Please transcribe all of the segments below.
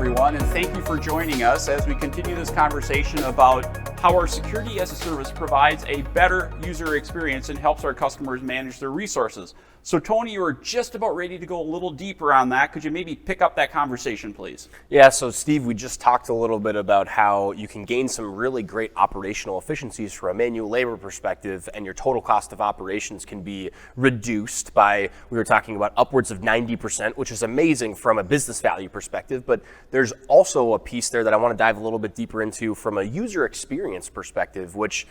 everyone, and thank you for joining us as we continue this conversation about how our security as a service provides a better user experience and helps our customers manage their resources. So Tony, you were just about ready to go a little deeper on that. Could you maybe pick up that conversation, please? Yeah, so Steve, we just talked a little bit about how you can gain some really great operational efficiencies from a manual labor perspective, and your total cost of operations can be reduced by, we were talking about upwards of 90%, which is amazing from a business value perspective, but there's also a piece there that I want to dive a little bit deeper into from a user experience perspective, which,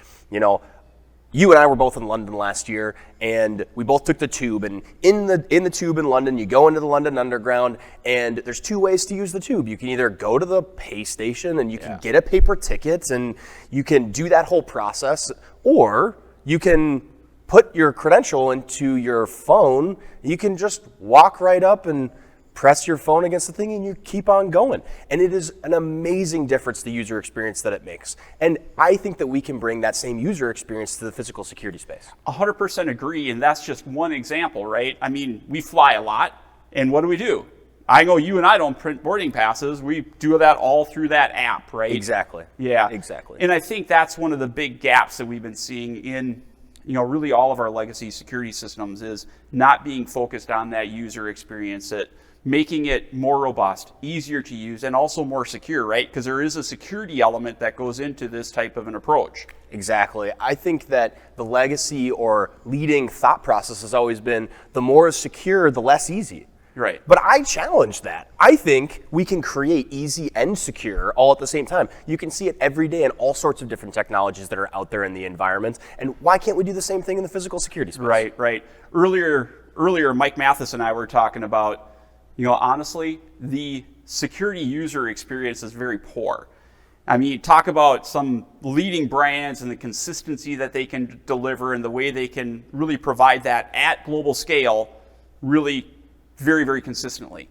you and I were both in London last year, and we both took the tube. And in the tube in London, you go into the London Underground, and there's two ways to use the tube. You can either go to the pay station and you can get a paper ticket, and you can do that whole process, or you can put your credential into your phone. You can just walk right up and press your phone against the thing and you keep on going. And it is an amazing difference, the user experience that it makes. And I think that we can bring that same user experience to the physical security space. 100% agree, and that's just one example, right? I mean, we fly a lot, and what do? I know you and I don't print boarding passes. We do that all through that app, right? Exactly. Yeah. Exactly. And I think that's one of the big gaps that we've been seeing in really all of our legacy security systems is not being focused on that user experience, that making it more robust, easier to use, and also more secure, right? Because there is a security element that goes into this type of an approach. Exactly. I think that the legacy or leading thought process has always been the more secure, the less easy. Right. But I challenge that. I think we can create easy and secure all at the same time. You can see it every day in all sorts of different technologies that are out there in the environment. And why can't we do the same thing in the physical security space? Right. Earlier, Mike Mathis and I were talking about, honestly, the security user experience is very poor. I mean, talk about some leading brands and the consistency that they can deliver and the way they can really provide that at global scale really very, very consistently.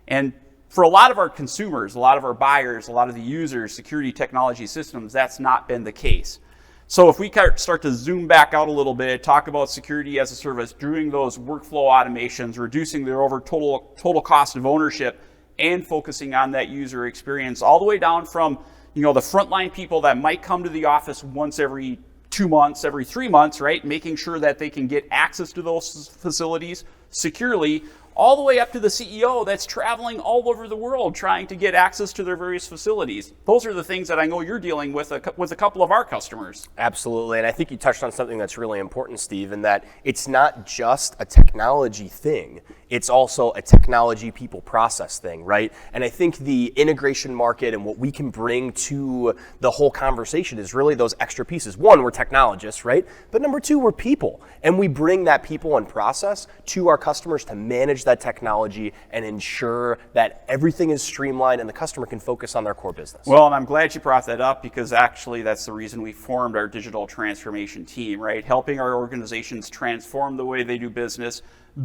And for a lot of our consumers, a lot of our buyers, a lot of the users, security technology systems, that's not been the case. So if we start to zoom back out a little bit, talk about security as a service, doing those workflow automations, reducing their total cost of ownership, and focusing on that user experience, all the way down from the frontline people that might come to the office once every 2 months, every 3 months, right? Making sure that they can get access to those facilities securely, all the way up to the CEO that's traveling all over the world trying to get access to their various facilities. Those are the things that I know you're dealing with a couple of our customers. Absolutely, and I think you touched on something that's really important, Steve, in that it's not just a technology thing, it's also a technology people process thing, right? And I think the integration market and what we can bring to the whole conversation is really those extra pieces. One, we're technologists, right? But number two, we're people. And we bring that people and process to our customers to manage that technology and ensure that everything is streamlined and the customer can focus on their core business. Well, and I'm glad you brought that up because actually that's the reason we formed our digital transformation team, right? Helping our organizations transform the way they do business,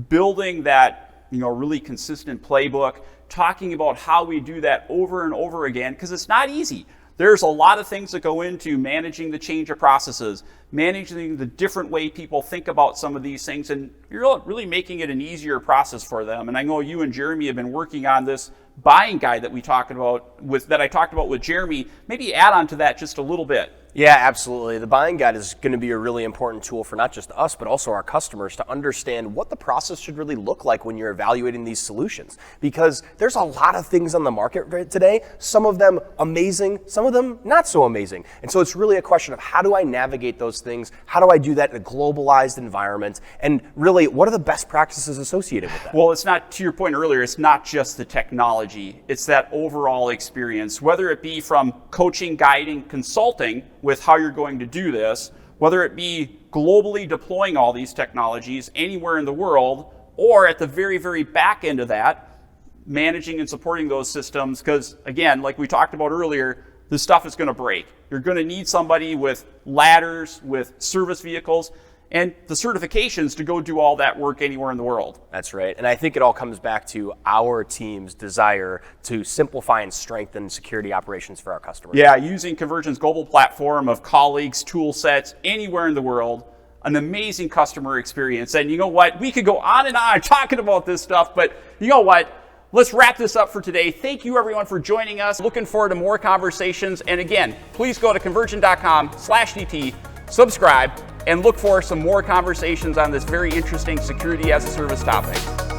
building that really consistent playbook, talking about how we do that over and over again because it's not easy. There's a lot of things that go into managing the change of processes, managing the different way people think about some of these things, and you're really making it an easier process for them. And I know you and Jeremy have been working on this buying guide that I talked about with Jeremy. Maybe add on to that just a little bit. Yeah, absolutely. The buying guide is going to be a really important tool for not just us, but also our customers to understand what the process should really look like when you're evaluating these solutions. Because there's a lot of things on the market today, some of them amazing, some of them not so amazing. And so it's really a question of how do I navigate those things? How do I do that in a globalized environment? And really, what are the best practices associated with that? Well, it's not, to your point earlier, it's not just the technology, it's that overall experience, whether it be from coaching, guiding, consulting, with how you're going to do this, whether it be globally deploying all these technologies anywhere in the world, or at the very, very back end of that, managing and supporting those systems. Because again, like we talked about earlier, this stuff is going to break. You're going to need somebody with ladders, with service vehicles, and the certifications to go do all that work anywhere in the world. That's right. And I think it all comes back to our team's desire to simplify and strengthen security operations for our customers. Yeah, using Convergint's global platform of colleagues, tool sets, anywhere in the world, an amazing customer experience. And you know what? We could go on and on talking about this stuff, but you know what? let's wrap this up for today. Thank you everyone for joining us. Looking forward to more conversations. And again, please go to convergint.com/DT, subscribe, and look for some more conversations on this very interesting security as a service topic.